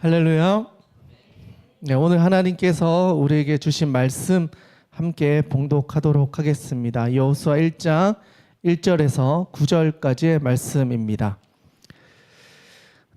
할렐루야. 네, 오늘 하나님께서 우리에게 주신 말씀 함께 봉독하도록 하겠습니다. 여호수아 1장 1절에서 9절까지의 말씀입니다.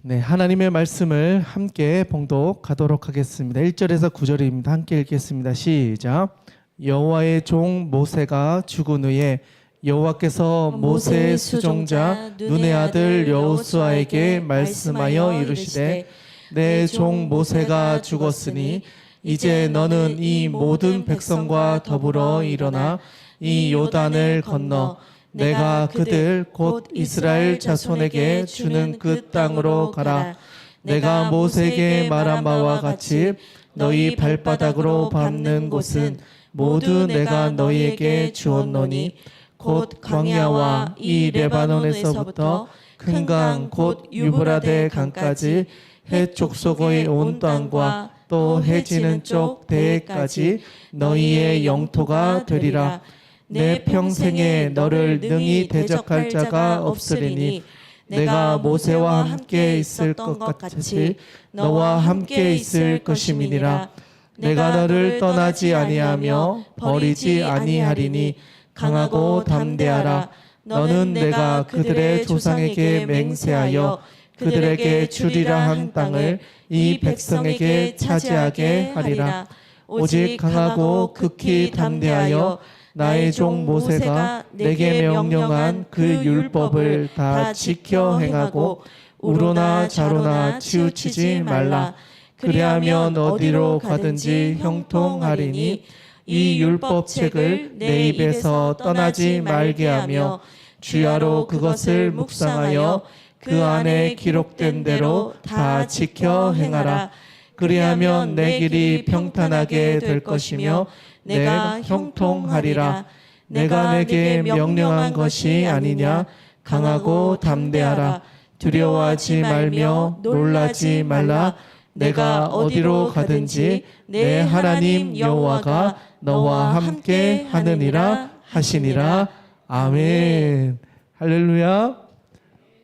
네, 하나님의 말씀을 함께 봉독하도록 하겠습니다. 1절에서 9절입니다. 함께 읽겠습니다. 시작. 여호와의 종 모세가 죽은 후에 여호와께서 모세의 수종자 눈의 아들 여호수아에게 말씀하여 이르시되 내 종 모세가 죽었으니 이제 너는 이 모든 백성과 더불어 일어나 이 요단을 건너 내가 그들 곧 이스라엘 자손에게 주는 그 땅으로 가라. 내가 모세에게 말한 바와 같이 너희 발바닥으로 밟는 곳은 모두 내가 너희에게 주었노니 곧 광야와 이 레바논에서부터 큰 강 곧 유브라데 강까지 해 족속의 온 땅과 또 해 지는 쪽 대해까지 너희의 영토가 되리라. 내 평생에 너를 능히 대적할 자가 없으리니 내가 모세와 함께 있을 것 같이 너와 함께 있을 것임이니라. 내가 너를 떠나지 아니하며 버리지 아니하리니 강하고 담대하라. 너는 내가 그들의 조상에게 맹세하여 그들에게 주리라 한 땅을 이 백성에게 차지하게 하리라. 오직 강하고 극히 담대하여 나의 종 모세가 내게 명령한 그 율법을 다 지켜 행하고 우로나 좌로나 치우치지 말라. 그리하면 어디로 가든지 형통하리니 이 율법책을 내 입에서 떠나지 말게 하며 주야로 그것을 묵상하여 그 안에 기록된 대로 다 지켜 행하라. 그리하면 내 길이 평탄하게 될 것이며 내가 형통하리라. 내가 내게 명령한 것이 아니냐. 강하고 담대하라. 두려워하지 말며 놀라지 말라. 내가 어디로 가든지 내 하나님 여호와가 너와 함께 하느니라 하시니라. 아멘. 할렐루야.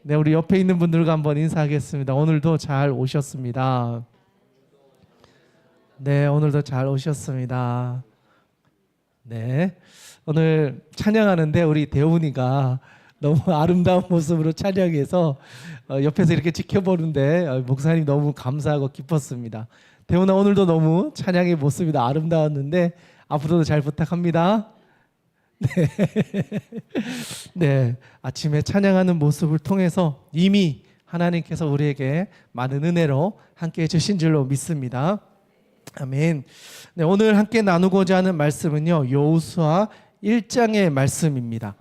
네, 우리 옆에 있는 분들과 한번 인사하겠습니다. 오늘도 잘 오셨습니다. 네, 오늘도 잘 오셨습니다. 네, 오늘 찬양하는데 우리 대훈이가 너무 아름다운 모습으로 찬양해서 옆에서 이렇게 지켜보는데 목사님 너무 감사하고 기뻤습니다. 대훈아, 오늘도 너무 찬양의 모습이 아름다웠는데 앞으로도 잘 부탁합니다. 네. 네, 아침에 찬양하는 모습을 통해서 이미 하나님께서 우리에게 많은 은혜로 함께 해주신 줄로 믿습니다. 아멘. 네, 오늘 함께 나누고자 하는 말씀은요, 여호수아 1장의 말씀입니다.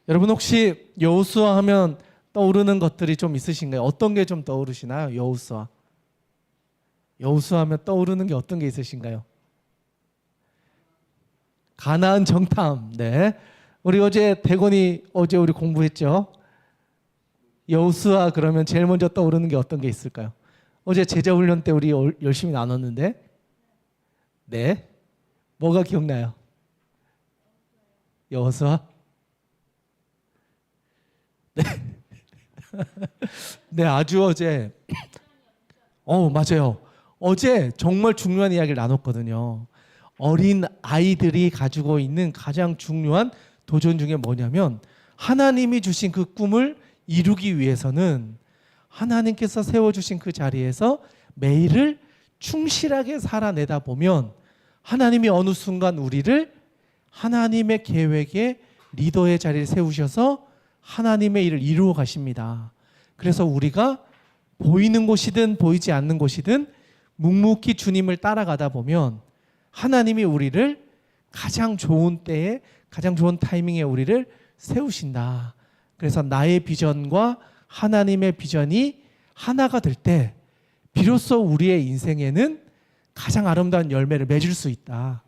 여러분 혹시 여호수아 하면 떠오르는 것들이 좀 있으신가요? 어떤 게 좀 떠오르시나요? 여호수아 하면 떠오르는 게 어떤 게 있으신가요? 가나안 정탐. 네, 우리 어제 대건이 어제 우리 공부했죠. 여호수아 그러면 제일 먼저 떠오르는 게 어떤 게 있을까요? 어제 제자훈련 때 우리 열심히 나눴는데, 네, 뭐가 기억나요? 여호수아? 네. 네, 아주 어제 맞아요. 어제 정말 중요한 이야기를 나눴거든요. 어린 아이들이 가지고 있는 가장 중요한 도전 중에 뭐냐면, 하나님이 주신 그 꿈을 이루기 위해서는 하나님께서 세워주신 그 자리에서 매일을 충실하게 살아내다 보면 하나님이 어느 순간 우리를 하나님의 계획의 리더의 자리를 세우셔서 하나님의 일을 이루어 가십니다. 그래서 우리가 보이는 곳이든 보이지 않는 곳이든 묵묵히 주님을 따라가다 보면 하나님이 우리를 가장 좋은 때에 가장 좋은 타이밍에 우리를 세우신다. 그래서 나의 비전과 하나님의 비전이 하나가 될 때 비로소 우리의 인생에는 가장 아름다운 열매를 맺을 수 있다.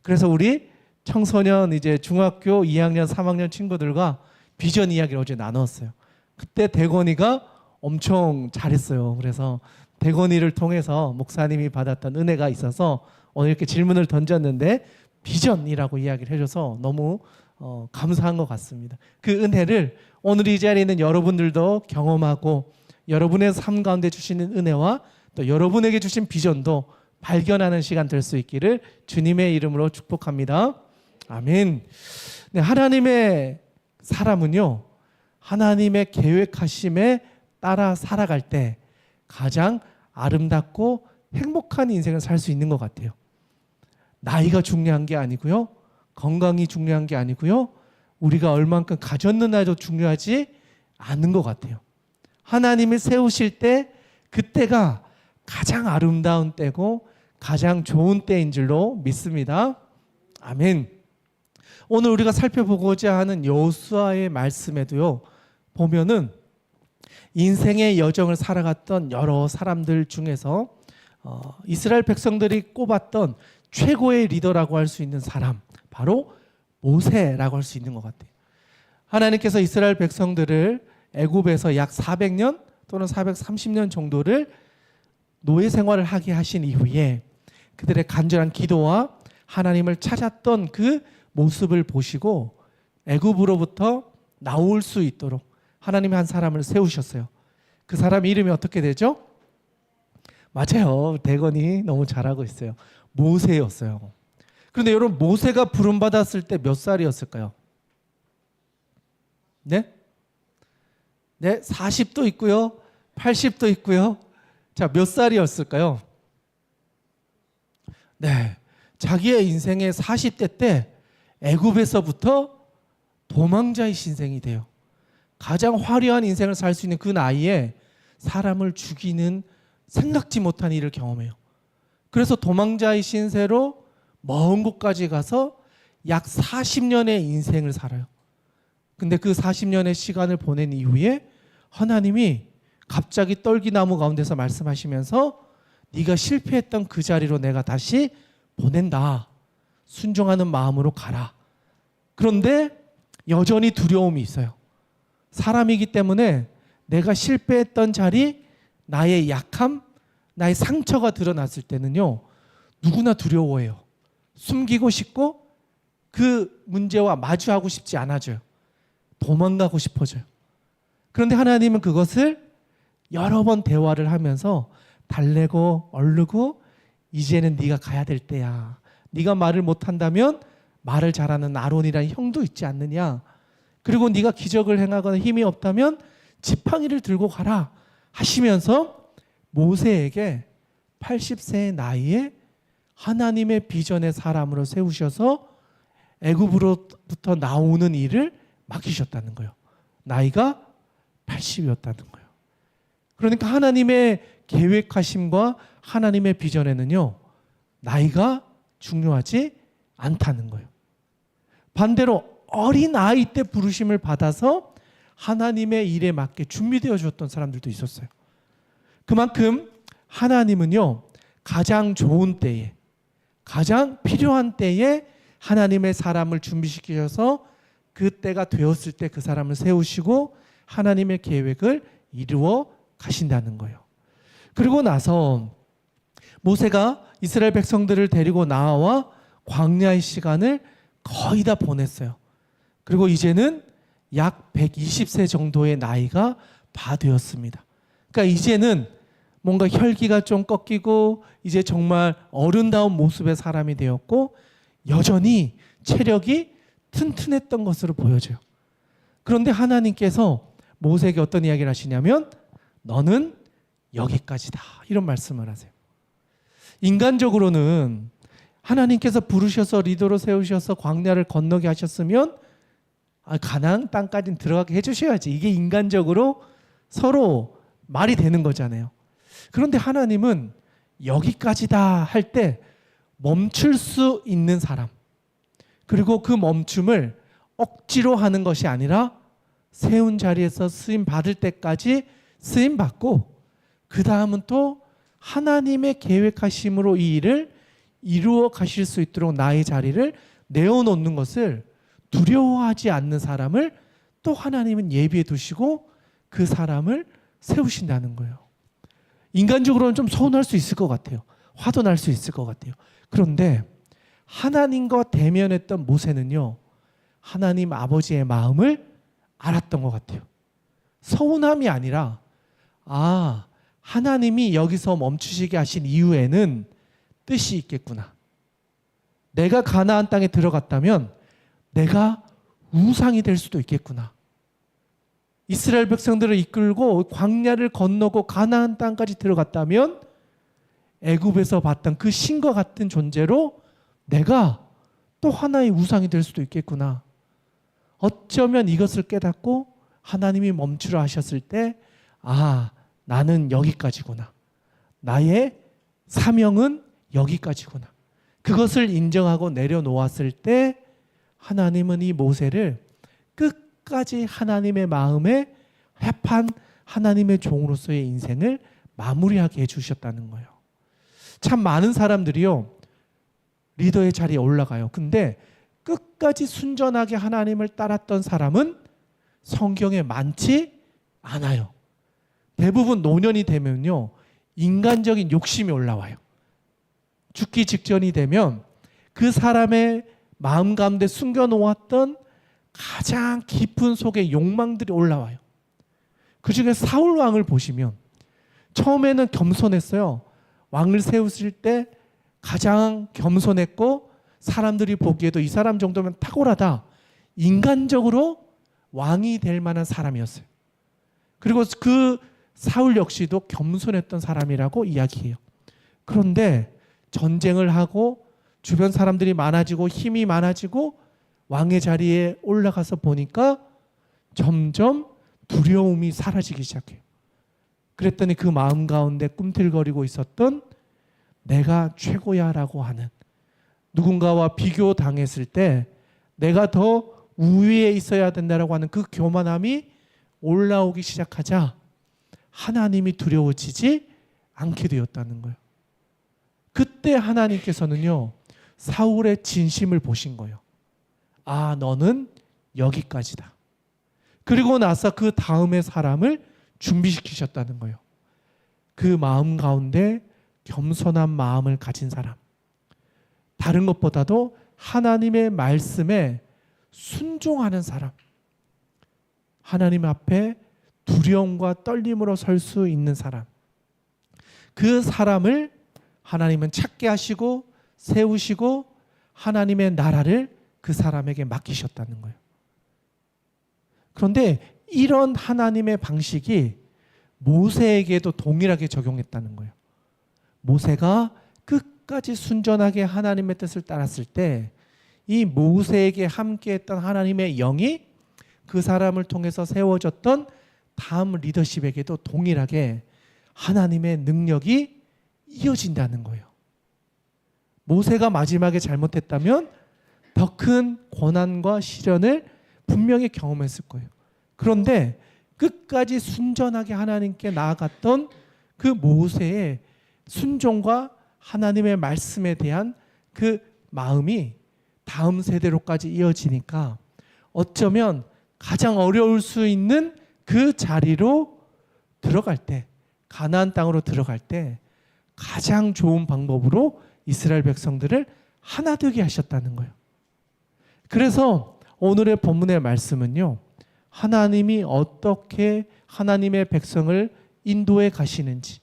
그래서 우리 청소년 이제 중학교 2학년 3학년 친구들과 비전 이야기를 어제 나눴어요. 그때 대건이가 엄청 잘했어요. 그래서 대건이를 통해서 목사님이 받았던 은혜가 있어서 오늘 이렇게 질문을 던졌는데 비전이라고 이야기를 해줘서 너무 감사한 것 같습니다. 그 은혜를 오늘 이 자리에 있는 여러분들도 경험하고 여러분의 삶 가운데 주시는 은혜와 또 여러분에게 주신 비전도 발견하는 시간 될 수 있기를 주님의 이름으로 축복합니다. 아멘. 네, 하나님의 사람은요, 하나님의 계획하심에 따라 살아갈 때 가장 아름답고 행복한 인생을 살 수 있는 것 같아요. 나이가 중요한 게 아니고요, 건강이 중요한 게 아니고요, 우리가 얼만큼 가졌느냐도 중요하지 않은 것 같아요. 하나님이 세우실 때 그때가 가장 아름다운 때고 가장 좋은 때인 줄로 믿습니다. 아멘. 오늘 우리가 살펴보고자 하는 여호수아의 말씀에도요, 보면은 인생의 여정을 살아갔던 여러 사람들 중에서 이스라엘 백성들이 꼽았던 최고의 리더라고 할 수 있는 사람, 바로 모세라고 할 수 있는 것 같아요. 하나님께서 이스라엘 백성들을 애굽에서 약 400년 또는 430년 정도를 노예 생활을 하게 하신 이후에 그들의 간절한 기도와 하나님을 찾았던 그 모습을 보시고 애굽으로부터 나올 수 있도록 하나님이 한 사람을 세우셨어요. 그 사람 이름이 어떻게 되죠? 맞아요. 대건이 너무 잘하고 있어요. 모세였어요. 그런데 여러분, 모세가 부름받았을 때 몇 살이었을까요? 네? 네, 40도 있고요. 80도 있고요. 자, 몇 살이었을까요? 네, 자기의 인생의 40대 때 애굽에서부터 도망자의 신생이 돼요. 가장 화려한 인생을 살 수 있는 그 나이에 사람을 죽이는 생각지 못한 일을 경험해요. 그래서 도망자의 신세로 먼 곳까지 가서 약 40년의 인생을 살아요. 근데 그 40년의 시간을 보낸 이후에 하나님이 갑자기 떨기나무 가운데서 말씀하시면서 네가 실패했던 그 자리로 내가 다시 보낸다. 순종하는 마음으로 가라. 그런데 여전히 두려움이 있어요. 사람이기 때문에 내가 실패했던 자리, 나의 약함, 나의 상처가 드러났을 때는요, 누구나 두려워해요. 숨기고 싶고 그 문제와 마주하고 싶지 않아져요. 도망가고 싶어져요. 그런데 하나님은 그것을 여러 번 대화를 하면서 달래고 얼르고 이제는 네가 가야 될 때야. 네가 말을 못한다면 말을 잘하는 아론이라는 형도 있지 않느냐. 그리고 네가 기적을 행하거나 힘이 없다면 지팡이를 들고 가라 하시면서 모세에게 80세의 나이에 하나님의 비전의 사람으로 세우셔서 애굽으로부터 나오는 일을 맡기셨다는 거예요. 나이가 80이었다는 거예요. 그러니까 하나님의 계획하심과 하나님의 비전에는요, 나이가 중요하지 않다는 거예요. 반대로 어린 아이 때 부르심을 받아서 하나님의 일에 맞게 준비되어 주었던 사람들도 있었어요. 그만큼 하나님은요, 가장 좋은 때에, 가장 필요한 때에 하나님의 사람을 준비시키셔서 그 때가 되었을 때 그 사람을 세우시고 하나님의 계획을 이루어 가신다는 거예요. 그리고 나서 모세가 이스라엘 백성들을 데리고 나와 광야의 시간을 거의 다 보냈어요. 그리고 이제는 약 120세 정도의 나이가 다 되었습니다. 그러니까 이제는 뭔가 혈기가 좀 꺾이고 이제 정말 어른다운 모습의 사람이 되었고 여전히 체력이 튼튼했던 것으로 보여져요. 그런데 하나님께서 모세에게 어떤 이야기를 하시냐면 너는 여기까지다 이런 말씀을 하세요. 인간적으로는 하나님께서 부르셔서 리더로 세우셔서 광야를 건너게 하셨으면 가나안 땅까지는 들어가게 해주셔야지. 이게 인간적으로 서로 말이 되는 거잖아요. 그런데 하나님은 여기까지다 할 때 멈출 수 있는 사람, 그리고 그 멈춤을 억지로 하는 것이 아니라 세운 자리에서 쓰임 받을 때까지 쓰임 받고 그 다음은 또 하나님의 계획하심으로 이 일을 이루어 가실 수 있도록 나의 자리를 내어놓는 것을 두려워하지 않는 사람을 또 하나님은 예비해 두시고 그 사람을 세우신다는 거예요. 인간적으로는 좀 서운할 수 있을 것 같아요. 화도 날 수 있을 것 같아요. 그런데 하나님과 대면했던 모세는요, 하나님 아버지의 마음을 알았던 것 같아요. 서운함이 아니라 하나님이 여기서 멈추시게 하신 이유에는 뜻이 있겠구나. 내가 가나안 땅에 들어갔다면 내가 우상이 될 수도 있겠구나. 이스라엘 백성들을 이끌고 광야를 건너고 가나안 땅까지 들어갔다면 애굽에서 봤던 그 신과 같은 존재로 내가 또 하나의 우상이 될 수도 있겠구나. 어쩌면 이것을 깨닫고 하나님이 멈추라 하셨을 때, 아, 나는 여기까지구나. 나의 사명은 여기까지구나. 그것을 인정하고 내려놓았을 때 하나님은 이 모세를 끝까지 하나님의 마음에 합한 하나님의 종으로서의 인생을 마무리하게 해주셨다는 거예요. 참 많은 사람들이요, 리더의 자리에 올라가요. 근데 끝까지 순전하게 하나님을 따랐던 사람은 성경에 많지 않아요. 대부분 노년이 되면요, 인간적인 욕심이 올라와요. 죽기 직전이 되면 그 사람의 마음 가운데 숨겨놓았던 가장 깊은 속의 욕망들이 올라와요. 그 중에 사울 왕을 보시면 처음에는 겸손했어요. 왕을 세우실 때 가장 겸손했고 사람들이 보기에도 이 사람 정도면 탁월하다. 인간적으로 왕이 될 만한 사람이었어요. 그리고 그 사울 역시도 겸손했던 사람이라고 이야기해요. 그런데 전쟁을 하고 주변 사람들이 많아지고 힘이 많아지고 왕의 자리에 올라가서 보니까 점점 두려움이 사라지기 시작해요. 그랬더니 그 마음 가운데 꿈틀거리고 있었던 내가 최고야 라고 하는, 누군가와 비교당했을 때 내가 더 우위에 있어야 된다라고 하는 그 교만함이 올라오기 시작하자 하나님이 두려워지지 않게 되었다는 거예요. 그때 하나님께서는요, 사울의 진심을 보신 거예요. 아, 너는 여기까지다. 그리고 나서 그 다음의 사람을 준비시키셨다는 거예요. 그 마음 가운데 겸손한 마음을 가진 사람, 다른 것보다도 하나님의 말씀에 순종하는 사람, 하나님 앞에 두려움과 떨림으로 설 수 있는 사람, 그 사람을 하나님은 찾게 하시고 세우시고 하나님의 나라를 그 사람에게 맡기셨다는 거예요. 그런데 이런 하나님의 방식이 모세에게도 동일하게 적용했다는 거예요. 모세가 끝까지 순전하게 하나님의 뜻을 따랐을 때 이 모세에게 함께했던 하나님의 영이 그 사람을 통해서 세워졌던 다음 리더십에게도 동일하게 하나님의 능력이 이어진다는 거예요. 모세가 마지막에 잘못했다면 더 큰 고난과 시련을 분명히 경험했을 거예요. 그런데 끝까지 순전하게 하나님께 나아갔던 그 모세의 순종과 하나님의 말씀에 대한 그 마음이 다음 세대로까지 이어지니까 어쩌면 가장 어려울 수 있는 그 자리로 들어갈 때, 가나안 땅으로 들어갈 때 가장 좋은 방법으로 이스라엘 백성들을 하나 되게 하셨다는 거예요. 그래서 오늘의 본문의 말씀은요, 하나님이 어떻게 하나님의 백성을 인도해 가시는지,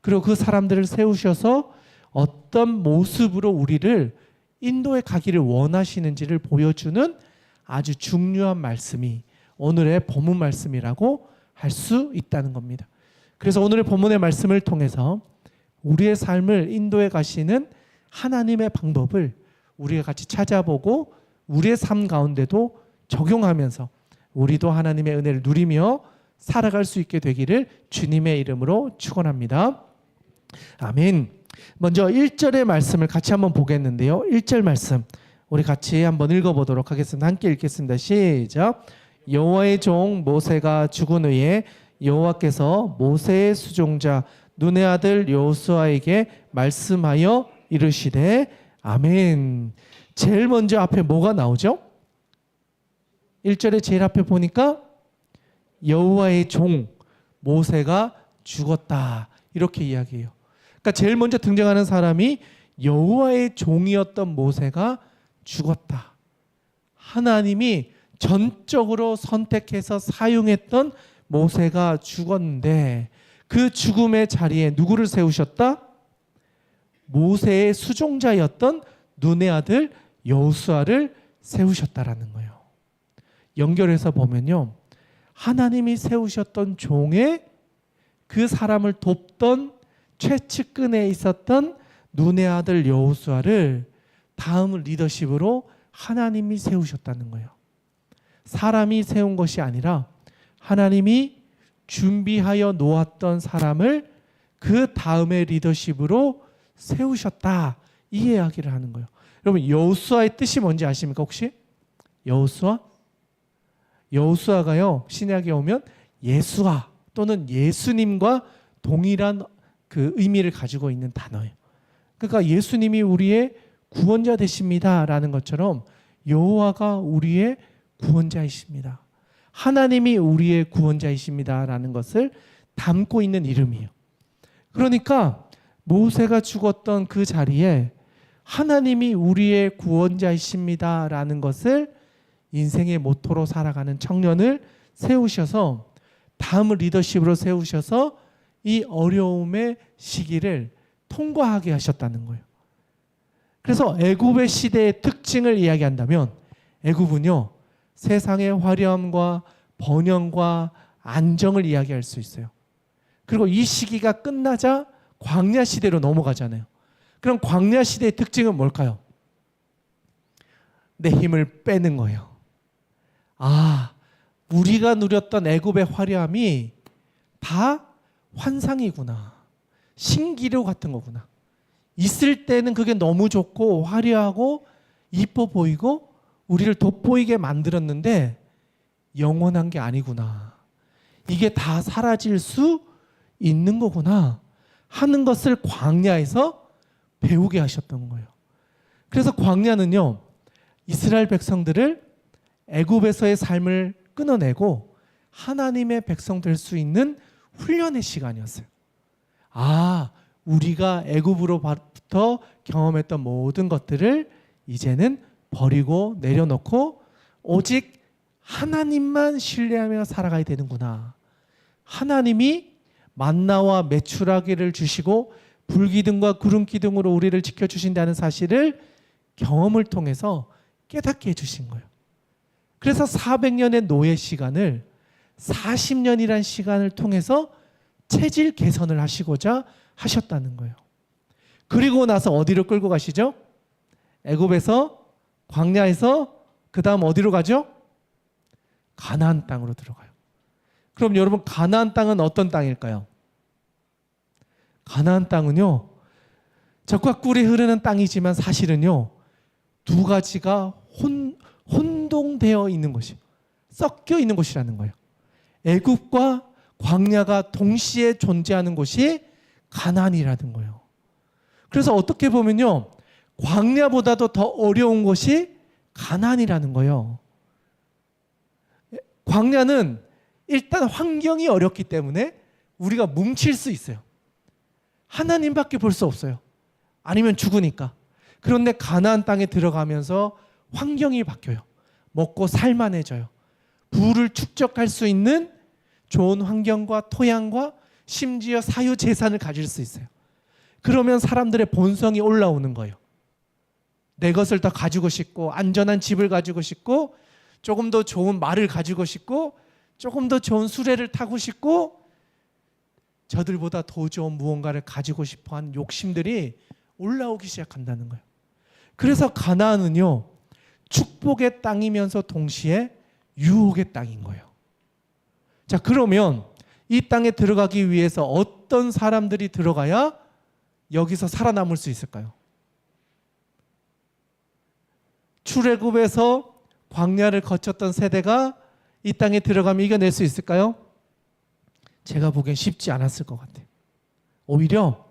그리고 그 사람들을 세우셔서 어떤 모습으로 우리를 인도해 가기를 원하시는지를 보여주는 아주 중요한 말씀이 오늘의 본문 말씀이라고 할 수 있다는 겁니다. 그래서 오늘의 본문의 말씀을 통해서 우리의 삶을 인도해 가시는 하나님의 방법을 우리가 같이 찾아보고 우리의 삶 가운데도 적용하면서 우리도 하나님의 은혜를 누리며 살아갈 수 있게 되기를 주님의 이름으로 축원합니다. 아멘. 먼저 1절의 말씀을 같이 한번 보겠는데요. 1절 말씀 우리 같이 한번 읽어보도록 하겠습니다. 함께 읽겠습니다. 시작. 여호와의 종 모세가 죽은 후에 여호와께서 모세의 수종자 눈의 아들 여호수아에게 말씀하여 이르시되. 아멘. 제일 먼저 앞에 뭐가 나오죠? 1절에 제일 앞에 보니까 여호와의 종 모세가 죽었다 이렇게 이야기해요. 그러니까 제일 먼저 등장하는 사람이 여호와의 종이었던 모세가 죽었다. 하나님이 전적으로 선택해서 사용했던 모세가 죽었는데 그 죽음의 자리에 누구를 세우셨다? 모세의 수종자였던 눈의 아들 여호수아를 세우셨다라는 거예요. 연결해서 보면요, 하나님이 세우셨던 종에 그 사람을 돕던 최측근에 있었던 눈의 아들 여호수아를 다음 리더십으로 하나님이 세우셨다는 거예요. 사람이 세운 것이 아니라 하나님이 준비하여 놓았던 사람을 그 다음의 리더십으로 세우셨다, 이 이야기를 하는 거예요. 여러분, 여호수아의 뜻이 뭔지 아십니까 혹시? 여호수아? 여호수아가요, 신약에 오면 예수아 또는 예수님과 동일한 그 의미를 가지고 있는 단어예요. 그러니까 예수님이 우리의 구원자 되십니다라는 것처럼 여호와가 우리의 구원자이십니다. 하나님이 우리의 구원자이십니다라는 것을 담고 있는 이름이에요. 그러니까 모세가 죽었던 그 자리에 하나님이 우리의 구원자이십니다라는 것을 인생의 모토로 살아가는 청년을 세우셔서 다음 리더십으로 세우셔서 이 어려움의 시기를 통과하게 하셨다는 거예요. 그래서 애굽의 시대의 특징을 이야기한다면 애굽은요, 세상의 화려함과 번영과 안정을 이야기할 수 있어요. 그리고 이 시기가 끝나자 광야 시대로 넘어가잖아요. 그럼 광야 시대의 특징은 뭘까요? 내 힘을 빼는 거예요. 아, 우리가 누렸던 애굽의 화려함이 다 환상이구나. 신기루 같은 거구나. 있을 때는 그게 너무 좋고 화려하고 이뻐 보이고 우리를 돋보이게 만들었는데 영원한 게 아니구나. 이게 다 사라질 수 있는 거구나 하는 것을 광야에서 배우게 하셨던 거예요. 그래서 광야는요, 이스라엘 백성들을 애굽에서의 삶을 끊어내고 하나님의 백성 될 수 있는 훈련의 시간이었어요. 아, 우리가 애굽으로부터 경험했던 모든 것들을 이제는 버리고 내려놓고 오직 하나님만 신뢰하며 살아가야 되는구나. 하나님이 만나와 메추라기를 주시고 불기둥과 구름기둥으로 우리를 지켜주신다는 사실을 경험을 통해서 깨닫게 해주신 거예요. 그래서 400년의 노예 시간을 40년이란 시간을 통해서 체질 개선을 하시고자 하셨다는 거예요. 그리고 나서 어디로 끌고 가시죠? 애굽에서, 광야에서 그 다음 어디로 가죠? 가나안 땅으로 들어가요. 그럼 여러분, 가나안 땅은 어떤 땅일까요? 가나안 땅은요, 젖과 꿀이 흐르는 땅이지만 사실은요, 두 가지가 혼동되어 있는 것이, 섞여 있는 곳이라는 거예요. 애굽과 광야가 동시에 존재하는 곳이 가나안이라는 거예요. 그래서 어떻게 보면요, 광야보다도 더 어려운 것이 가나안이라는 거예요. 광야는 일단 환경이 어렵기 때문에 우리가 뭉칠 수 있어요. 하나님밖에 볼 수 없어요. 아니면 죽으니까. 그런데 가나안 땅에 들어가면서 환경이 바뀌어요. 먹고 살만해져요. 부를 축적할 수 있는 좋은 환경과 토양과 심지어 사유 재산을 가질 수 있어요. 그러면 사람들의 본성이 올라오는 거예요. 내 것을 더 가지고 싶고, 안전한 집을 가지고 싶고, 조금 더 좋은 말을 가지고 싶고, 조금 더 좋은 수레를 타고 싶고, 저들보다 더 좋은 무언가를 가지고 싶어하는 욕심들이 올라오기 시작한다는 거예요. 그래서 가나안은요, 축복의 땅이면서 동시에 유혹의 땅인 거예요. 자, 그러면 이 땅에 들어가기 위해서 어떤 사람들이 들어가야 여기서 살아남을 수 있을까요? 출애굽에서 광야를 거쳤던 세대가 이 땅에 들어가면 이겨낼 수 있을까요? 제가 보기엔 쉽지 않았을 것 같아요. 오히려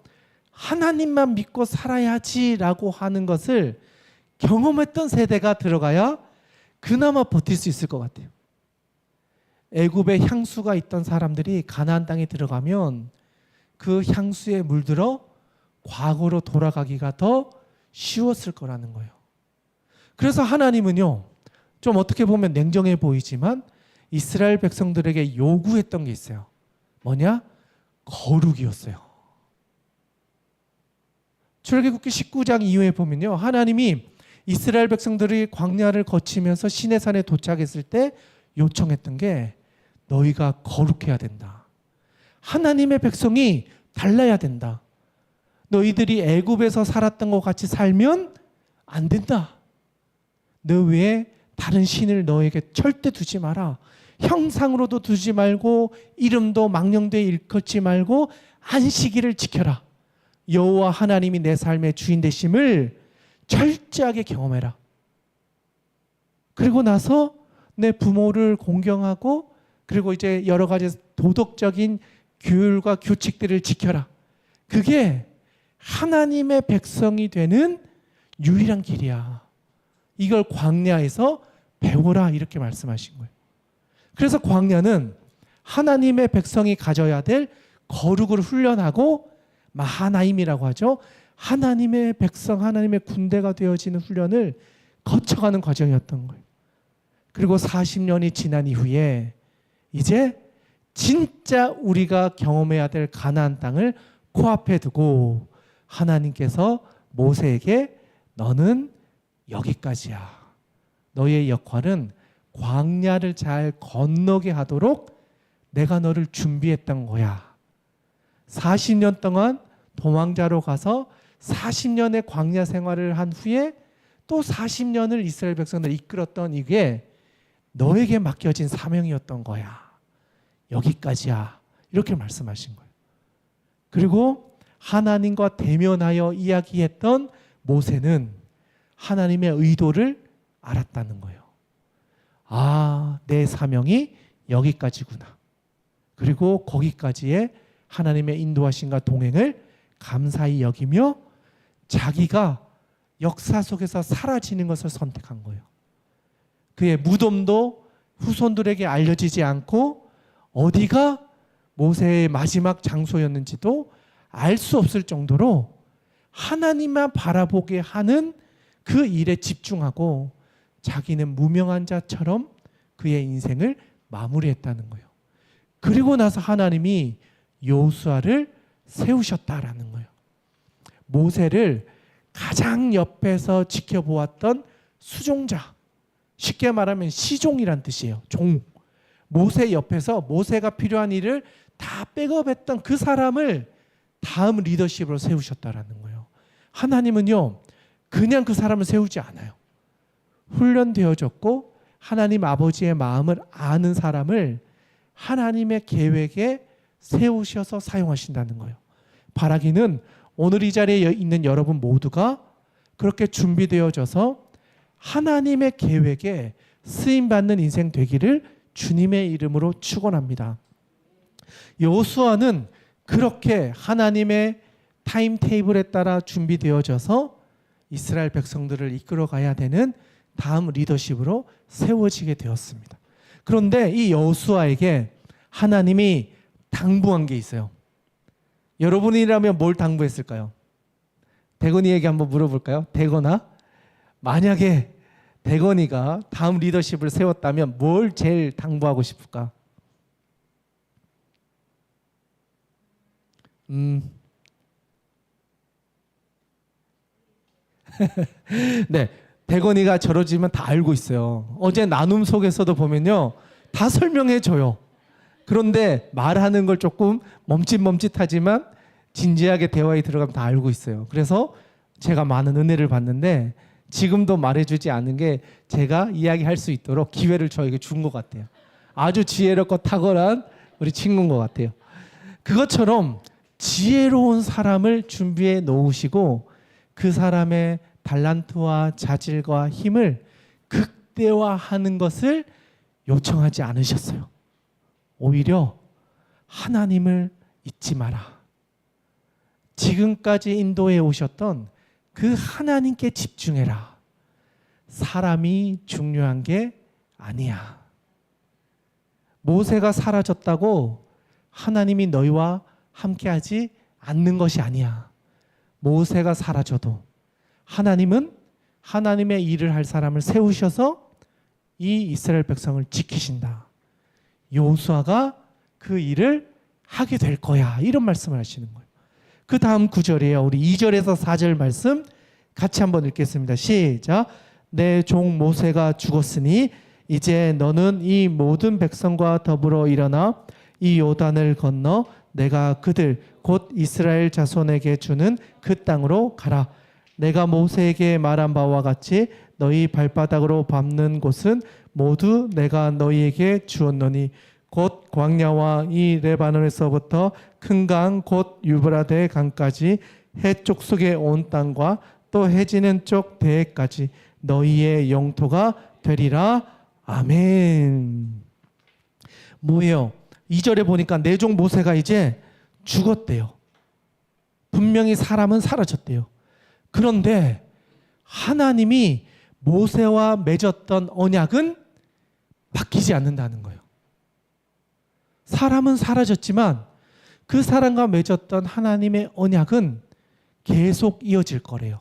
하나님만 믿고 살아야지라고 하는 것을 경험했던 세대가 들어가야 그나마 버틸 수 있을 것 같아요. 애굽에 향수가 있던 사람들이 가나안 땅에 들어가면 그 향수에 물들어 과거로 돌아가기가 더 쉬웠을 거라는 거예요. 그래서 하나님은요, 좀 어떻게 보면 냉정해 보이지만 이스라엘 백성들에게 요구했던 게 있어요. 뭐냐? 거룩이었어요. 출애굽기 19장 이후에 보면요, 하나님이 이스라엘 백성들이 광야를 거치면서 시내산에 도착했을 때 요청했던 게 너희가 거룩해야 된다. 하나님의 백성이 달라야 된다. 너희들이 애굽에서 살았던 것 같이 살면 안 된다. 너 외에 다른 신을 너에게 절대 두지 마라. 형상으로도 두지 말고 이름도 망령되이 일컫지 말고 안식일을 지켜라. 여호와 하나님이 내 삶의 주인 되심을 철저하게 경험해라. 그리고 나서 내 부모를 공경하고 그리고 이제 여러 가지 도덕적인 규율과 규칙들을 지켜라. 그게 하나님의 백성이 되는 유일한 길이야. 이걸 광야에서 배우라 이렇게 말씀하신 거예요. 그래서 광야는 하나님의 백성이 가져야 될 거룩을 훈련하고 마하나임이라고 하죠. 하나님의 백성, 하나님의 군대가 되어지는 훈련을 거쳐가는 과정이었던 거예요. 그리고 40년이 지난 이후에 이제 진짜 우리가 경험해야 될 가나안 땅을 코앞에 두고 하나님께서 모세에게 너는 여기까지야. 너의 역할은 광야를 잘 건너게 하도록 내가 너를 준비했던 거야. 40년 동안 도망자로 가서 40년의 광야 생활을 한 후에 또 40년을 이스라엘 백성들을 이끌었던 이게 너에게 맡겨진 사명이었던 거야. 여기까지야. 이렇게 말씀하신 거예요. 그리고 하나님과 대면하여 이야기했던 모세는 하나님의 의도를 알았다는 거예요. 아, 내 사명이 여기까지구나. 그리고 거기까지의 하나님의 인도하심과 동행을 감사히 여기며 자기가 역사 속에서 사라지는 것을 선택한 거예요. 그의 무덤도 후손들에게 알려지지 않고 어디가 모세의 마지막 장소였는지도 알 수 없을 정도로 하나님만 바라보게 하는 그 일에 집중하고 자기는 무명한 자처럼 그의 인생을 마무리했다는 거예요. 그리고 나서 하나님이 여호수아를 세우셨다라는 거예요. 모세를 가장 옆에서 지켜보았던 수종자, 쉽게 말하면 시종이란 뜻이에요. 종. 모세 옆에서 모세가 필요한 일을 다 백업했던 그 사람을 다음 리더십으로 세우셨다라는 거예요. 하나님은요, 그냥 그 사람을 세우지 않아요. 훈련되어졌고 하나님 아버지의 마음을 아는 사람을 하나님의 계획에 세우셔서 사용하신다는 거예요. 바라기는 오늘 이 자리에 있는 여러분 모두가 그렇게 준비되어져서 하나님의 계획에 쓰임받는 인생 되기를 주님의 이름으로 축원합니다. 여호수아는 그렇게 하나님의 타임테이블에 따라 준비되어져서 이스라엘 백성들을 이끌어가야 되는 다음 리더십으로 세워지게 되었습니다. 그런데 이 여호수아에게 하나님이 당부한 게 있어요. 여러분이라면 뭘 당부했을까요? 대건이에게 한번 물어볼까요? 대건아, 만약에 대건이가 다음 리더십을 세웠다면 뭘 제일 당부하고 싶을까? 네, 대건이가 저러지면 다 알고 있어요. 어제 나눔 속에서도 보면요, 다 설명해줘요. 그런데 말하는 걸 조금 멈칫멈칫하지만 진지하게 대화에 들어가면 다 알고 있어요. 그래서 제가 많은 은혜를 받는데 지금도 말해주지 않은 게 제가 이야기할 수 있도록 기회를 저에게 준 것 같아요. 아주 지혜롭고 탁월한 우리 친구인 것 같아요. 그것처럼 지혜로운 사람을 준비해 놓으시고 그 사람의 달란트와 자질과 힘을 극대화하는 것을 요청하지 않으셨어요. 오히려 하나님을 잊지 마라. 지금까지 인도해 오셨던 그 하나님께 집중해라. 사람이 중요한 게 아니야. 모세가 사라졌다고 하나님이 너희와 함께하지 않는 것이 아니야. 모세가 사라져도 하나님은 하나님의 일을 할 사람을 세우셔서 이 이스라엘 백성을 지키신다. 여호수아가 그 일을 하게 될 거야. 이런 말씀을 하시는 거예요. 그 다음 구절이에요. 우리 2절에서 4절 말씀 같이 한번 읽겠습니다. 시작. 내 종 모세가 죽었으니 이제 너는 이 모든 백성과 더불어 일어나 이 요단을 건너 내가 그들 곧 이스라엘 자손에게 주는 그 땅으로 가라. 내가 모세에게 말한 바와 같이 너희 발바닥으로 밟는 곳은 모두 내가 너희에게 주었노니 곧 광야와 이 레바논에서부터 큰 강 곧 유브라데 강까지 해쪽 속에 온 땅과 또 해지는 쪽 대해까지 너희의 영토가 되리라. 아멘. 뭐예요? 2절에 보니까 내 종 모세가 이제 죽었대요. 분명히 사람은 사라졌대요. 그런데 하나님이 모세와 맺었던 언약은 바뀌지 않는다는 거예요. 사람은 사라졌지만 그 사람과 맺었던 하나님의 언약은 계속 이어질 거래요.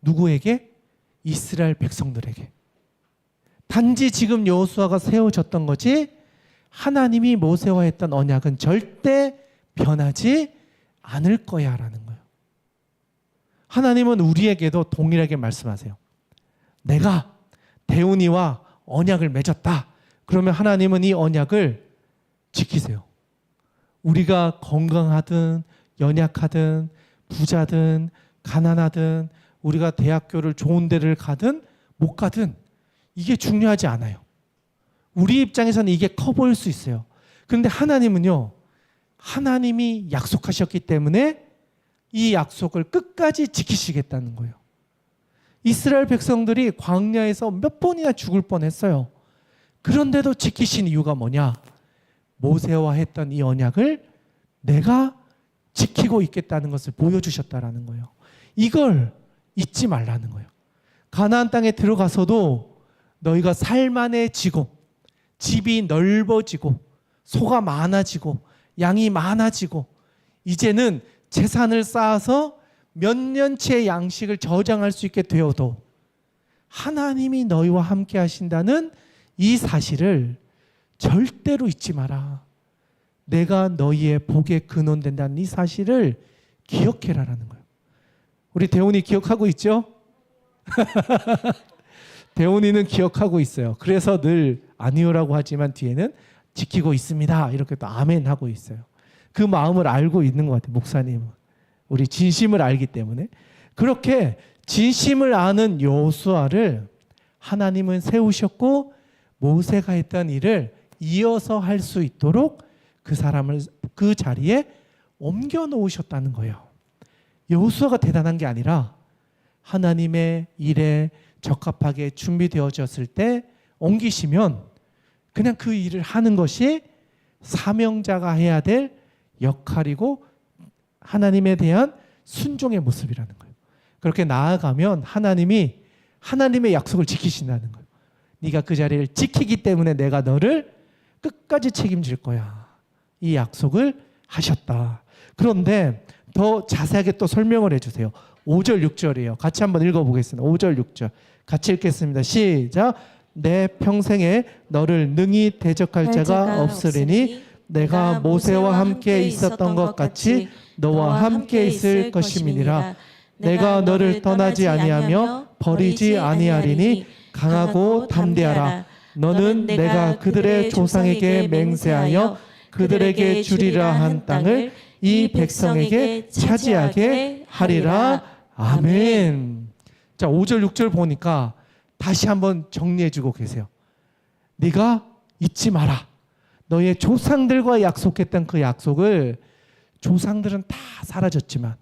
누구에게? 이스라엘 백성들에게. 단지 지금 여호수아가 세워졌던 거지 하나님이 모세와 했던 언약은 절대 변하지 않을 거야 라는 거예요. 하나님은 우리에게도 동일하게 말씀하세요. 내가 대운이와 언약을 맺었다. 그러면 하나님은 이 언약을 지키세요. 우리가 건강하든 연약하든 부자든 가난하든 우리가 대학교를 좋은 데를 가든 못 가든 이게 중요하지 않아요. 우리 입장에서는 이게 커 보일 수 있어요. 그런데 하나님은요, 하나님이 약속하셨기 때문에 이 약속을 끝까지 지키시겠다는 거예요. 이스라엘 백성들이 광야에서 몇 번이나 죽을 뻔했어요. 그런데도 지키신 이유가 뭐냐? 모세와 했던 이 언약을 내가 지키고 있겠다는 것을 보여주셨다라는 거예요. 이걸 잊지 말라는 거예요. 가나안 땅에 들어가서도 너희가 살만해지고 집이 넓어지고 소가 많아지고 양이 많아지고 이제는 재산을 쌓아서 몇 년치의 양식을 저장할 수 있게 되어도 하나님이 너희와 함께 하신다는 이 사실을 절대로 잊지 마라. 내가 너희의 복의 근원 된다는 이 사실을 기억해라라는 거예요. 우리 대훈이 기억하고 있죠? 대훈이는 기억하고 있어요. 그래서 늘 아니오라고 하지만 뒤에는 지키고 있습니다. 이렇게 또 아멘 하고 있어요. 그 마음을 알고 있는 것 같아요. 목사님은. 우리 진심을 알기 때문에. 그렇게 진심을 아는 여호수아를 하나님은 세우셨고 모세가 했던 일을 이어서 할 수 있도록 그 사람을 그 자리에 옮겨 놓으셨다는 거예요. 여호수아가 대단한 게 아니라 하나님의 일에 적합하게 준비되어졌을 때 옮기시면 그냥 그 일을 하는 것이 사명자가 해야 될 역할이고 하나님에 대한 순종의 모습이라는 거예요. 그렇게 나아가면 하나님이 하나님의 약속을 지키신다는 거예요. 네가 그 자리를 지키기 때문에 내가 너를 끝까지 책임질 거야. 이 약속을 하셨다. 그런데 더 자세하게 또 설명을 해주세요. 5절 6절이에요. 같이 한번 읽어보겠습니다. 5절 6절 같이 읽겠습니다. 시작. 내 평생에 너를 능히 대적할 자가 없으리니 내가 모세와 함께 있었던 것 같이 너와 함께 있을 것임이니라. 내가 너를 떠나지 아니하며 버리지 아니하리니 강하고 담대하라. 너는 내가 그들의 조상에게 맹세하여 그들에게 주리라 한 땅을 이 백성에게 차지하게 하리라. 아멘. 자, 5절 6절 보니까 다시 한번 정리해주고 계세요. 네가 잊지 마라. 너의 조상들과 약속했던 그 약속을 조상들은 다 사라졌지만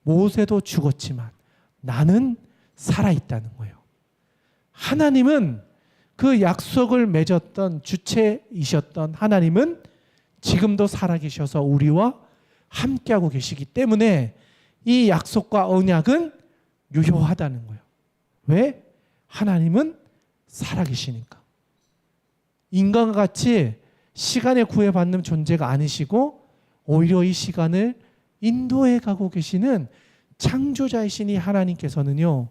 모세도 죽었지만 나는 살아있다는 거예요. 하나님은 그 약속을 맺었던 주체이셨던 하나님은 지금도 살아계셔서 우리와 함께하고 계시기 때문에 이 약속과 언약은 유효하다는 거예요. 왜? 하나님은 살아계시니까. 인간과 같이 시간에 구애받는 존재가 아니시고 오히려 이 시간을 인도해 가고 계시는 창조자이신 이 하나님께서는요,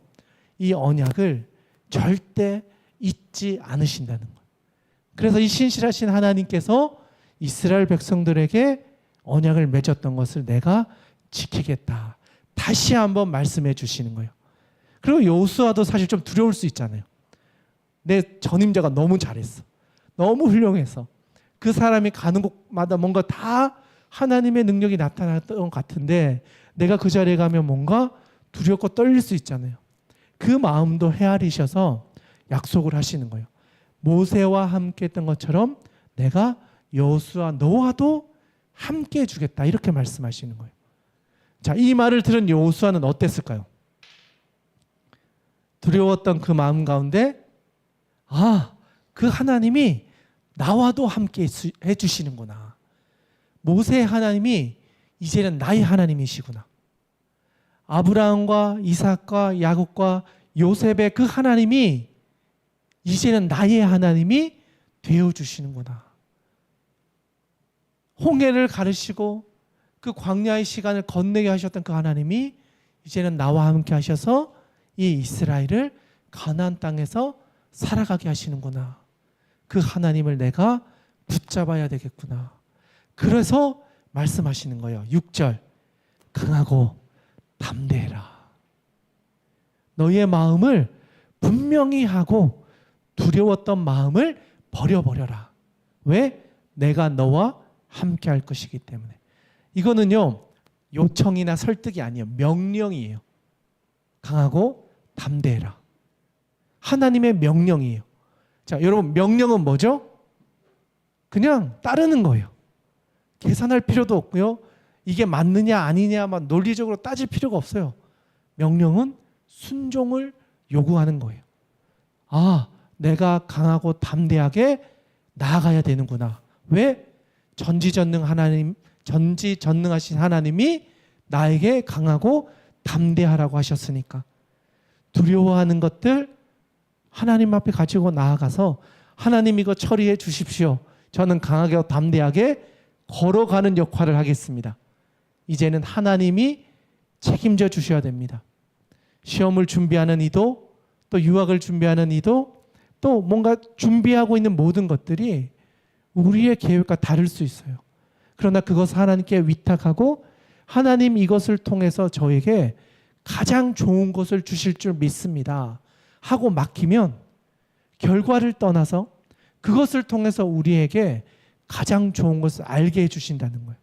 이 언약을 절대 잊지 않으신다는 거예요. 그래서 이 신실하신 하나님께서 이스라엘 백성들에게 언약을 맺었던 것을 내가 지키겠다. 다시 한번 말씀해 주시는 거예요. 그리고 여호수아도 사실 좀 두려울 수 있잖아요. 내 전임자가 너무 잘했어. 너무 훌륭해서 그 사람이 가는 곳마다 뭔가 다 하나님의 능력이 나타났던 것 같은데 내가 그 자리에 가면 뭔가 두렵고 떨릴 수 있잖아요. 그 마음도 헤아리셔서 약속을 하시는 거예요. 모세와 함께 했던 것처럼 내가 여호수아 너와도 함께 해주겠다 이렇게 말씀하시는 거예요. 자, 이 말을 들은 여호수아는 어땠을까요? 두려웠던 그 마음 가운데 그 하나님이 나와도 함께 해주시는구나. 모세의 하나님이 이제는 나의 하나님이시구나. 아브라함과 이삭과 야곱과 요셉의 그 하나님이 이제는 나의 하나님이 되어주시는구나. 홍해를 가르시고 그 광야의 시간을 건너게 하셨던 그 하나님이 이제는 나와 함께 하셔서 이 이스라엘을 가나안 땅에서 살아가게 하시는구나. 그 하나님을 내가 붙잡아야 되겠구나. 그래서 말씀하시는 거예요. 6절 강하고 담대해라. 너희의 마음을 분명히 하고 두려웠던 마음을 버려버려라. 왜? 내가 너와 함께 할 것이기 때문에. 이거는요 요청이나 설득이 아니에요. 명령이에요. 강하고 담대해라. 하나님의 명령이에요. 자, 여러분 명령은 뭐죠? 그냥 따르는 거예요. 계산할 필요도 없고요. 이게 맞느냐 아니냐 막 논리적으로 따질 필요가 없어요. 명령은 순종을 요구하는 거예요. 내가 강하고 담대하게 나아가야 되는구나. 왜? 전지전능하신 하나님이 나에게 강하고 담대하라고 하셨으니까. 두려워하는 것들 하나님 앞에 가지고 나아가서 하나님 이거 처리해 주십시오. 저는 강하게 담대하게 걸어가는 역할을 하겠습니다. 이제는 하나님이 책임져 주셔야 됩니다. 시험을 준비하는 이도, 또 유학을 준비하는 이도, 또 뭔가 준비하고 있는 모든 것들이 우리의 계획과 다를 수 있어요. 그러나 그것을 하나님께 위탁하고 하나님 이것을 통해서 저에게 가장 좋은 것을 주실 줄 믿습니다 하고 맡기면 결과를 떠나서 그것을 통해서 우리에게 가장 좋은 것을 알게 해주신다는 거예요.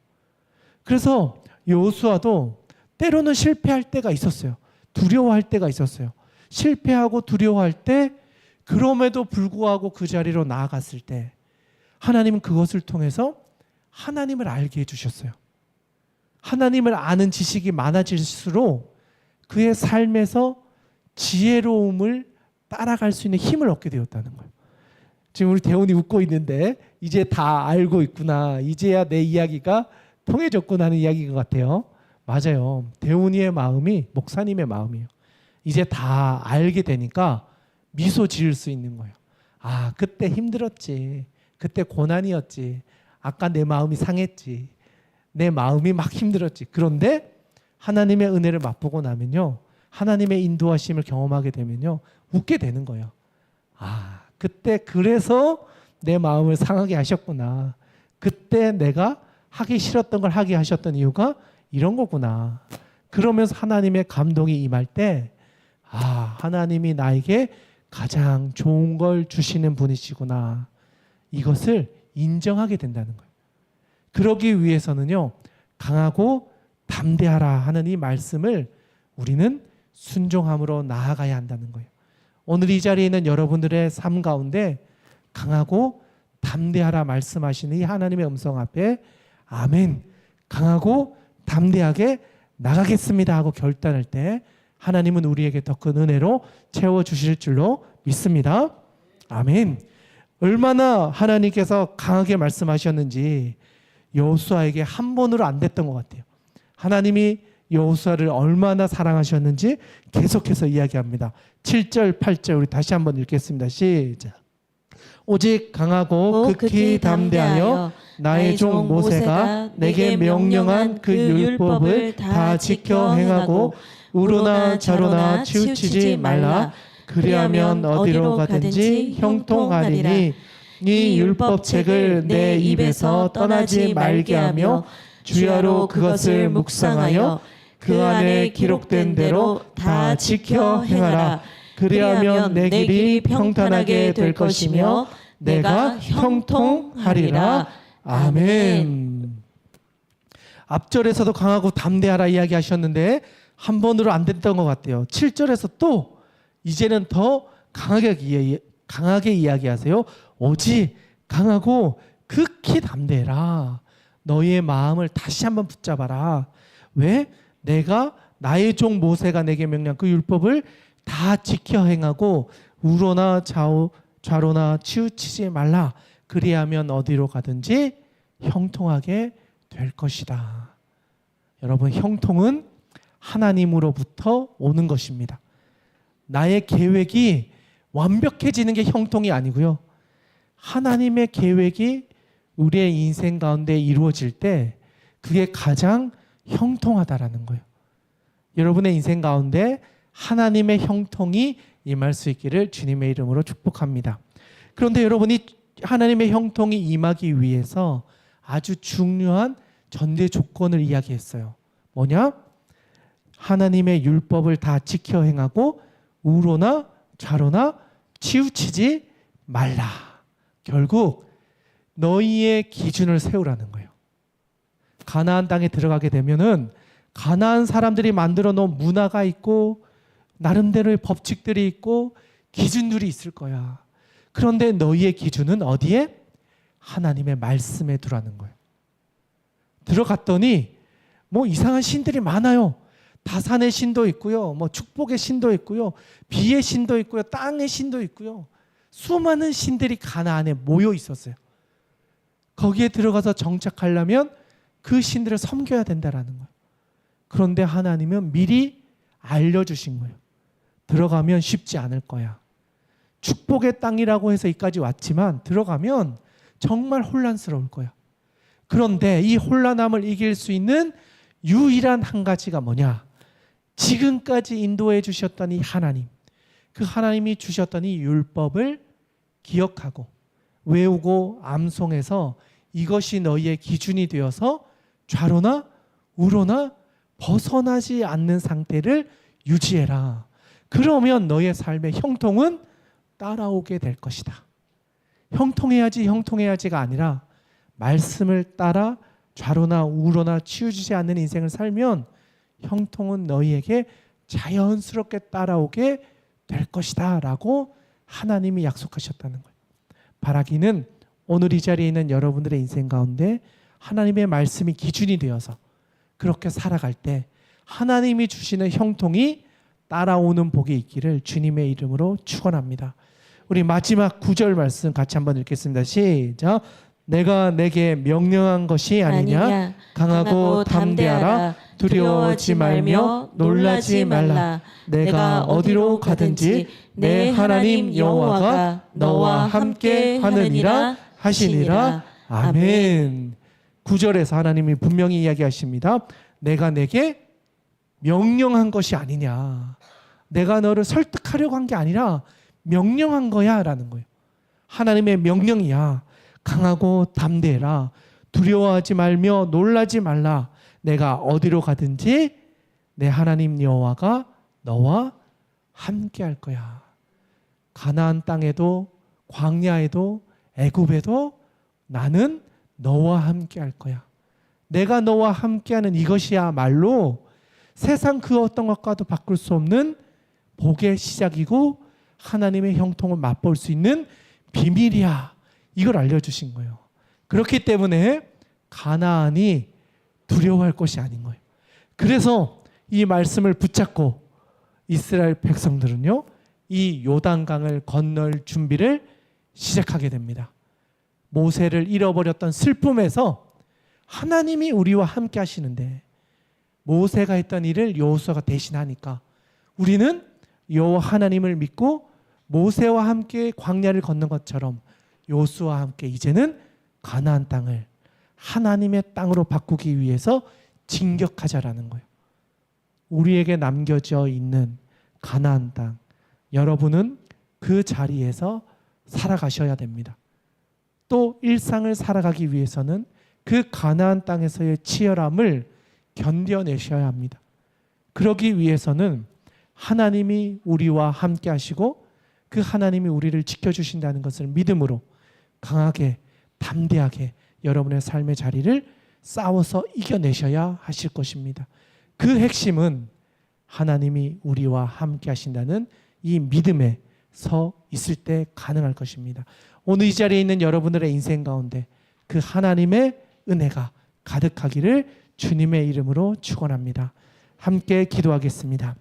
그래서 여호수아도 때로는 실패할 때가 있었어요. 두려워할 때가 있었어요. 실패하고 두려워할 때 그럼에도 불구하고 그 자리로 나아갔을 때 하나님은 그것을 통해서 하나님을 알게 해주셨어요. 하나님을 아는 지식이 많아질수록 그의 삶에서 지혜로움을 따라갈 수 있는 힘을 얻게 되었다는 거예요. 지금 우리 대훈이 웃고 있는데 이제 다 알고 있구나. 이제야 내 이야기가 통해졌구나 하는 이야기인 것 같아요. 맞아요. 대훈이의 마음이 목사님의 마음이에요. 이제 다 알게 되니까 미소 지을 수 있는 거예요. 그때 힘들었지. 그때 고난이었지. 아까 내 마음이 상했지. 내 마음이 막 힘들었지. 그런데 하나님의 은혜를 맛보고 나면요. 하나님의 인도하심을 경험하게 되면요. 웃게 되는 거예요. 그때 그래서 내 마음을 상하게 하셨구나. 그때 내가 하기 싫었던 걸 하게 하셨던 이유가 이런 거구나. 그러면서 하나님의 감동이 임할 때 하나님이 나에게 가장 좋은 걸 주시는 분이시구나. 이것을 인정하게 된다는 거예요. 그러기 위해서는요. 강하고 담대하라 하는 이 말씀을 우리는 순종함으로 나아가야 한다는 거예요. 오늘 이 자리에 있는 여러분들의 삶 가운데 강하고 담대하라 말씀하시는 이 하나님의 음성 앞에 아멘, 강하고 담대하게 나가겠습니다 하고 결단할 때 하나님은 우리에게 더 큰 은혜로 채워주실 줄로 믿습니다. 아멘. 얼마나 하나님께서 강하게 말씀하셨는지 여호수아에게 한 번으로 안 됐던 것 같아요. 하나님이 여호수아를 얼마나 사랑하셨는지 계속해서 이야기합니다. 7절, 8절 우리 다시 한번 읽겠습니다. 시작. 오직 강하고 극히 담대하여 나의 종 모세가 내게 명령한 그 율법을 다 지켜 행하고 우로나 저로나 치우치지 말라. 그리하면 어디로 가든지 형통하리니 이 율법책을 내 입에서 떠나지 말게 하며 주야로 그것을 묵상하여 그 안에 기록된 대로 다 지켜 행하라. 그리하면 내 길이 평탄하게 될 것이며 내가 형통하리라. 아멘. 앞절에서도 강하고 담대하라 이야기하셨는데 한 번으로 안 됐던 것 같아요. 7절에서 또 이제는 더 강하게 이야기하세요. 오직 강하고 극히 담대해라. 너희의 마음을 다시 한번 붙잡아라. 왜? 내가 나의 종 모세가 내게 명령한 그 율법을 다 지켜 행하고 우로나 좌로나 치우치지 말라. 그리하면 어디로 가든지 형통하게 될 것이다. 여러분, 형통은 하나님으로부터 오는 것입니다. 나의 계획이 완벽해지는 게 형통이 아니고요. 하나님의 계획이 우리의 인생 가운데 이루어질 때 그게 가장 형통하다라는 거예요. 여러분의 인생 가운데 하나님의 형통이 임할 수 있기를 주님의 이름으로 축복합니다. 그런데 여러분이 하나님의 형통이 임하기 위해서 아주 중요한 전제 조건을 이야기했어요. 뭐냐? 하나님의 율법을 다 지켜 행하고 우로나 좌로나 치우치지 말라. 결국 너희의 기준을 세우라는 거예요. 가나안 땅에 들어가게 되면은 가나안 사람들이 만들어 놓은 문화가 있고 나름대로의 법칙들이 있고 기준들이 있을 거야. 그런데 너희의 기준은 어디에? 하나님의 말씀에 두라는 거예요. 들어갔더니 뭐 이상한 신들이 많아요. 다산의 신도 있고요. 뭐 축복의 신도 있고요. 비의 신도 있고요. 땅의 신도 있고요. 수많은 신들이 가나안에 모여 있었어요. 거기에 들어가서 정착하려면 그 신들을 섬겨야 된다라는 거예요. 그런데 하나님은 미리 알려주신 거예요. 들어가면 쉽지 않을 거야. 축복의 땅이라고 해서 여기까지 왔지만 들어가면 정말 혼란스러울 거야. 그런데 이 혼란함을 이길 수 있는 유일한 한 가지가 뭐냐? 지금까지 인도해 주셨던 이 하나님, 그 하나님이 주셨던 이 율법을 기억하고 외우고 암송해서 이것이 너희의 기준이 되어서 좌로나 우로나 벗어나지 않는 상태를 유지해라. 그러면 너의 삶의 형통은 따라오게 될 것이다. 형통해야지가 아니라 말씀을 따라 좌로나 우로나 치우치지 않는 인생을 살면 형통은 너희에게 자연스럽게 따라오게 될 것이다 라고 하나님이 약속하셨다는 거예요. 바라기는 오늘 이 자리에 있는 여러분들의 인생 가운데 하나님의 말씀이 기준이 되어서 그렇게 살아갈 때 하나님이 주시는 형통이 따라오는 복이 있기를 주님의 이름으로 축원합니다. 우리 마지막 9절 말씀 같이 한번 읽겠습니다. 시작. 내가 내게 명령한 것이 아니냐? 강하고 담대하라. 두려워하지 말며 놀라지 말라. 내가 어디로 가든지 내 하나님 여호와가 너와 함께 하느니라 하시니라. 아멘. 9절에서 하나님이 분명히 이야기하십니다. 내가 내게 명령한 것이 아니냐. 내가 너를 설득하려고 한 게 아니라 명령한 거야 라는 거예요. 하나님의 명령이야. 강하고 담대해라. 두려워하지 말며 놀라지 말라. 내가 어디로 가든지 내 하나님 여호와가 너와 함께 할 거야. 가나안 땅에도 광야에도 애굽에도 나는 너와 함께 할 거야. 내가 너와 함께하는 이것이야말로 세상 그 어떤 것과도 바꿀 수 없는 복의 시작이고 하나님의 형통을 맛볼 수 있는 비밀이야. 이걸 알려주신 거예요. 그렇기 때문에 가나안이 두려워할 것이 아닌 거예요. 그래서 이 말씀을 붙잡고 이스라엘 백성들은요, 이 요단강을 건널 준비를 시작하게 됩니다. 모세를 잃어버렸던 슬픔에서 하나님이 우리와 함께 하시는데 모세가 했던 일을 여호수아가 대신하니까 우리는 여호와 하나님을 믿고 모세와 함께 광야를 걷는 것처럼 여호수아와 함께 이제는 가나안 땅을 하나님의 땅으로 바꾸기 위해서 진격하자라는 거예요. 우리에게 남겨져 있는 가나안 땅, 여러분은 그 자리에서 살아가셔야 됩니다. 또 일상을 살아가기 위해서는 그 가나안 땅에서의 치열함을 견뎌내셔야 합니다. 그러기 위해서는 하나님이 우리와 함께 하시고 그 하나님이 우리를 지켜주신다는 것을 믿음으로 강하게 담대하게 여러분의 삶의 자리를 싸워서 이겨내셔야 하실 것입니다. 그 핵심은 하나님이 우리와 함께 하신다는 이 믿음에 서 있을 때 가능할 것입니다. 오늘 이 자리에 있는 여러분들의 인생 가운데 그 하나님의 은혜가 가득하기를 주님의 이름으로 축원합니다. 함께 기도하겠습니다.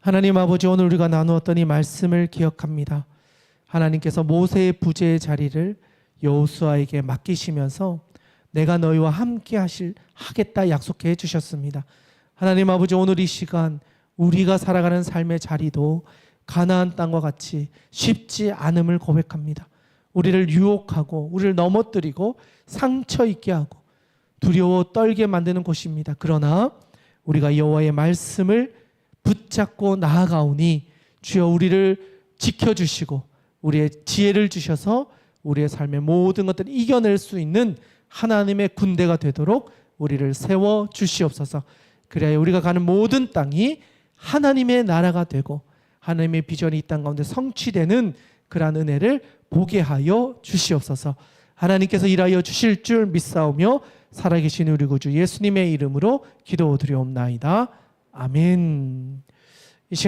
하나님 아버지, 오늘 우리가 나누었던 이 말씀을 기억합니다. 하나님께서 모세의 부재의 자리를 여호수아에게 맡기시면서 내가 너희와 함께 하겠다 약속해 주셨습니다. 하나님 아버지, 오늘 이 시간 우리가 살아가는 삶의 자리도 가나안 땅과 같이 쉽지 않음을 고백합니다. 우리를 유혹하고 우리를 넘어뜨리고 상처 있게 하고 두려워 떨게 만드는 곳입니다. 그러나 우리가 여호와의 말씀을 붙잡고 나아가오니 주여 우리를 지켜주시고 우리의 지혜를 주셔서 우리의 삶의 모든 것들을 이겨낼 수 있는 하나님의 군대가 되도록 우리를 세워 주시옵소서. 그래야 우리가 가는 모든 땅이 하나님의 나라가 되고 하나님의 비전이 이 땅 가운데 성취되는 그러한 은혜를 보게 하여 주시옵소서. 하나님께서 일하여 주실 줄 믿사오며 살아계신 우리 구주 예수님의 이름으로 기도드리옵나이다. 아멘. 이 시간